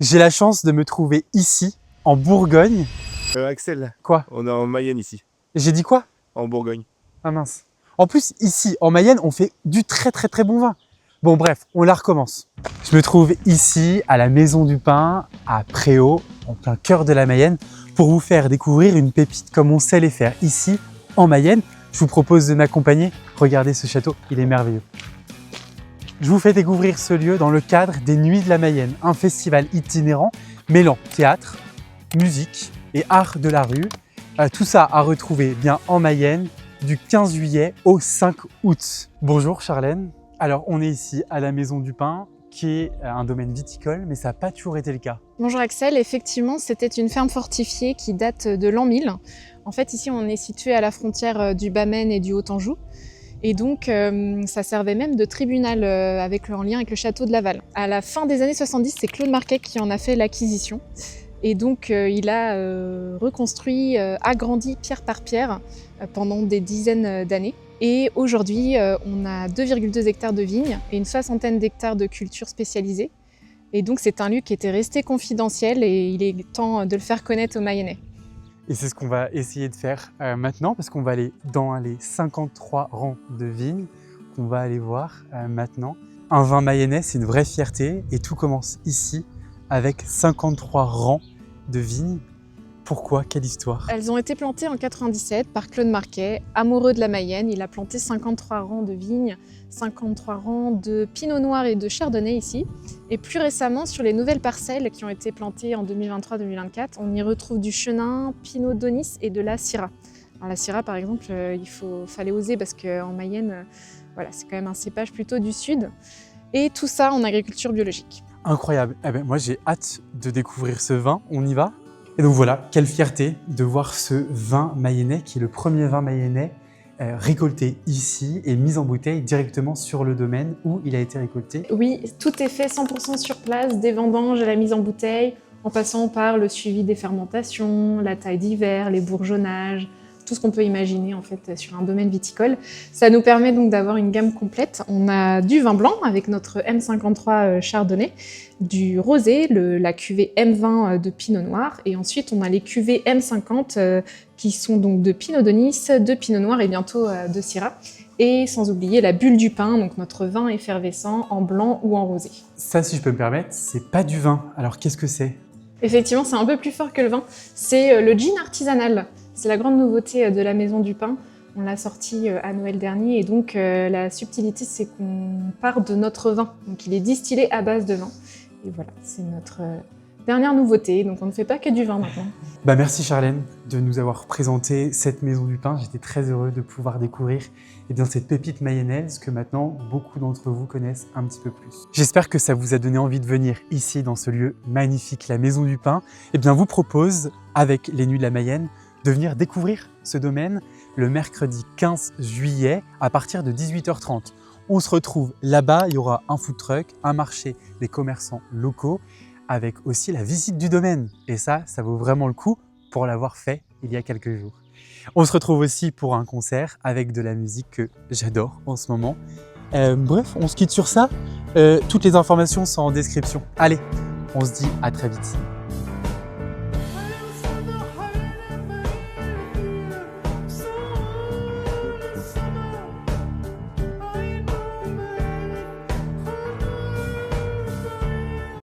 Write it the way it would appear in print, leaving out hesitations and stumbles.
J'ai la chance de me trouver ici, en Bourgogne. Axel, Quoi? on est en Mayenne ici, J'ai dit quoi? en Bourgogne. Ah mince. En plus, ici, en Mayenne, on fait du très bon vin. Bon bref, on la recommence. Je me trouve ici, à la Maison du Pain, à Préaux, en plein cœur de la Mayenne, pour vous faire découvrir une pépite comme on sait les faire ici, en Mayenne. Je vous propose de m'accompagner. Regardez ce château, il est merveilleux. Je vous fais découvrir ce lieu dans le cadre des Nuits de la Mayenne, un festival itinérant mêlant théâtre, musique et art de la rue. Tout ça à retrouver bien en Mayenne du 15 juillet au 5 août. Bonjour Charlène. Alors on est ici à la Maison du Pain, qui est un domaine viticole, mais ça n'a pas toujours été le cas. Bonjour Axel, effectivement c'était une ferme fortifiée qui date de l'an 1000. En fait ici on est situé à la frontière du Bas-Maine et du Haut-Anjou. Et donc, ça servait même de tribunal en lien avec le château de Laval. À la fin des années 70, c'est Claude Marquet qui en a fait l'acquisition. Et donc, il a reconstruit, agrandi pierre par pierre pendant des dizaines d'années. Et aujourd'hui, on a 2,2 hectares de vignes et une 60aine d'hectares de cultures spécialisées. Et donc, c'est un lieu qui était resté confidentiel et il est temps de le faire connaître aux Mayennais. Et c'est ce qu'on va essayer de faire maintenant, parce qu'on va aller dans les 53 rangs de vignes qu'on va aller voir maintenant. Un vin mayennais, c'est une vraie fierté et tout commence ici avec 53 rangs de vignes. Pourquoi? Quelle histoire? Elles ont été plantées en 97 par Claude Marquet, amoureux de la Mayenne. Il a planté 53 rangs de vignes, 53 rangs de pinot noir et de chardonnay ici. Et plus récemment, sur les nouvelles parcelles qui ont été plantées en 2023-2024, on y retrouve du chenin, pinot d'Aunis et de la syrah. Alors la syrah, par exemple, fallait oser parce qu'en Mayenne, voilà, c'est quand même un cépage plutôt du sud. Et tout ça en agriculture biologique. Incroyable. Eh ben, moi, j'ai hâte de découvrir ce vin. On y va? Et donc voilà, quelle fierté de voir ce vin mayennais qui est le premier vin mayennais récolté ici et mis en bouteille directement sur le domaine où il a été récolté. Oui, tout est fait 100% sur place, des vendanges à la mise en bouteille, en passant par le suivi des fermentations, la taille d'hiver, les bourgeonnages, tout ce qu'on peut imaginer en fait sur un domaine viticole. Ça nous permet donc d'avoir une gamme complète. On a du vin blanc avec notre M53 Chardonnay, du rosé, la cuvée M20 de Pinot Noir, et ensuite on a les cuvées M50 qui sont donc de Pinot d'Aunis, de Pinot Noir et bientôt de Syrah. Et sans oublier la bulle du pain, donc notre vin effervescent en blanc ou en rosé. Ça, si je peux me permettre, c'est pas du vin. Alors qu'est-ce que c'est? Effectivement, c'est un peu plus fort que le vin. C'est le gin artisanal. C'est la grande nouveauté de la Maison du Pain. On l'a sorti à Noël dernier et donc la subtilité, c'est qu'on part de notre vin. Donc il est distillé à base de vin. Et voilà, c'est notre dernière nouveauté. Donc on ne fait pas que du vin maintenant. Bah merci Charlène de nous avoir présenté cette Maison du Pain. J'étais très heureux de pouvoir découvrir cette pépite mayonnaise que maintenant beaucoup d'entre vous connaissent un petit peu plus. J'espère que ça vous a donné envie de venir ici dans ce lieu magnifique, la Maison du Pain. Vous propose avec les Nuits de la Mayenne de venir découvrir ce domaine le mercredi 15 juillet à partir de 18h30. On se retrouve là-bas, il y aura un food truck, un marché des commerçants locaux avec aussi la visite du domaine. Et ça vaut vraiment le coup pour l'avoir fait il y a quelques jours. On se retrouve aussi pour un concert avec de la musique que j'adore en ce moment. Bref, on se quitte sur ça. Toutes les informations sont en description. Allez, on se dit à très vite.